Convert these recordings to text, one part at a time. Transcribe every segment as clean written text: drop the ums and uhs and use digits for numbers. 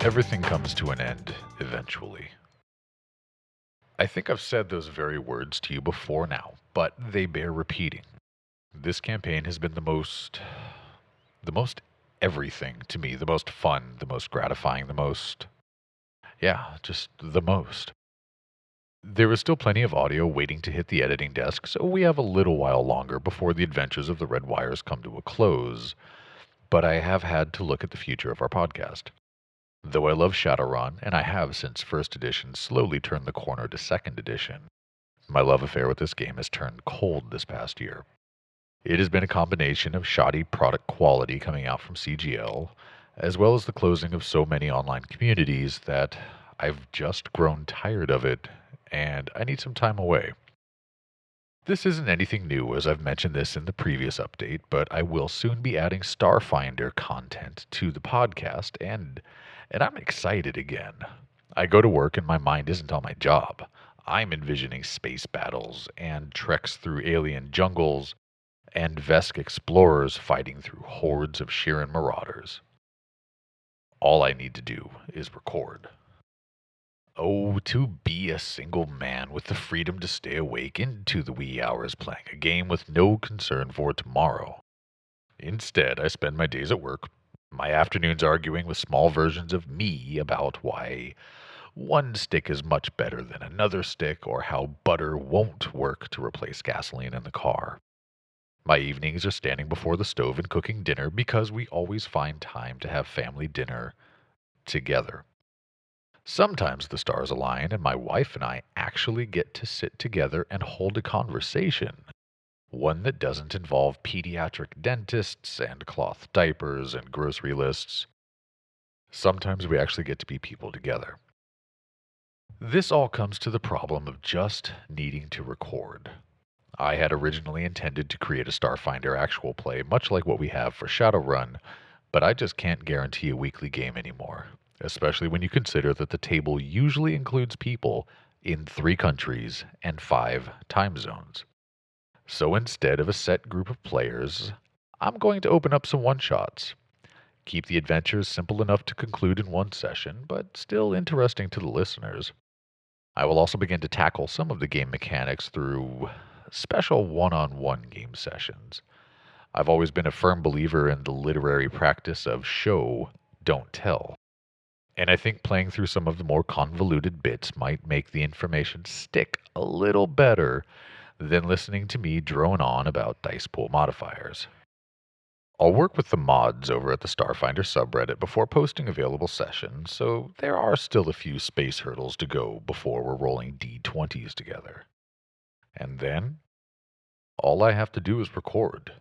Everything comes to an end eventually. I think I've said those very words to you before now, but they bear repeating. This campaign has been the most everything to me, the most fun, the most gratifying, just the most. There is still plenty of audio waiting to hit the editing desk, so we have a little while longer before the adventures of the Red Wires come to a close, but I have had to look at the future of our podcast. Though I love Shadowrun, and I have since first edition slowly turned the corner to second edition, my love affair with this game has turned cold this past year. It has been a combination of shoddy product quality coming out from CGL, as well as the closing of so many online communities that I've just grown tired of it, and I need some time away. This isn't anything new, as I've mentioned this in the previous update, but I will soon be adding Starfinder content to the podcast, and I'm excited again. I go to work and my mind isn't on my job. I'm envisioning space battles and treks through alien jungles and Vesk explorers fighting through hordes of Shirren marauders. All I need to do is record. Oh, to be a single man with the freedom to stay awake into the wee hours playing a game with no concern for tomorrow. Instead, I spend my days at work, my afternoons arguing with small versions of me about why one stick is much better than another stick or how butter won't work to replace gasoline in the car. My evenings are standing before the stove and cooking dinner because we always find time to have family dinner together. Sometimes the stars align and my wife and I actually get to sit together and hold a conversation. One that doesn't involve pediatric dentists and cloth diapers and grocery lists. Sometimes we actually get to be people together. This all comes to the problem of just needing to record. I had originally intended to create a Starfinder Actual play, much like what we have for Shadowrun, but I just can't guarantee a weekly game anymore, especially when you consider that the table usually includes people in 3 countries and 5 time zones. So instead of a set group of players, I'm going to open up some one-shots. Keep the adventures simple enough to conclude in one session, but still interesting to the listeners. I will also begin to tackle some of the game mechanics through special one-on-one game sessions. I've always been a firm believer in the literary practice of show, don't tell. And I think playing through some of the more convoluted bits might make the information stick a little better than listening to me drone on about dice pool modifiers. I'll work with the mods over at the Starfinder subreddit before posting available sessions, so there are still a few space hurdles to go before we're rolling D20s together. And then, all I have to do is record.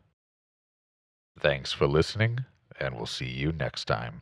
Thanks for listening, and we'll see you next time.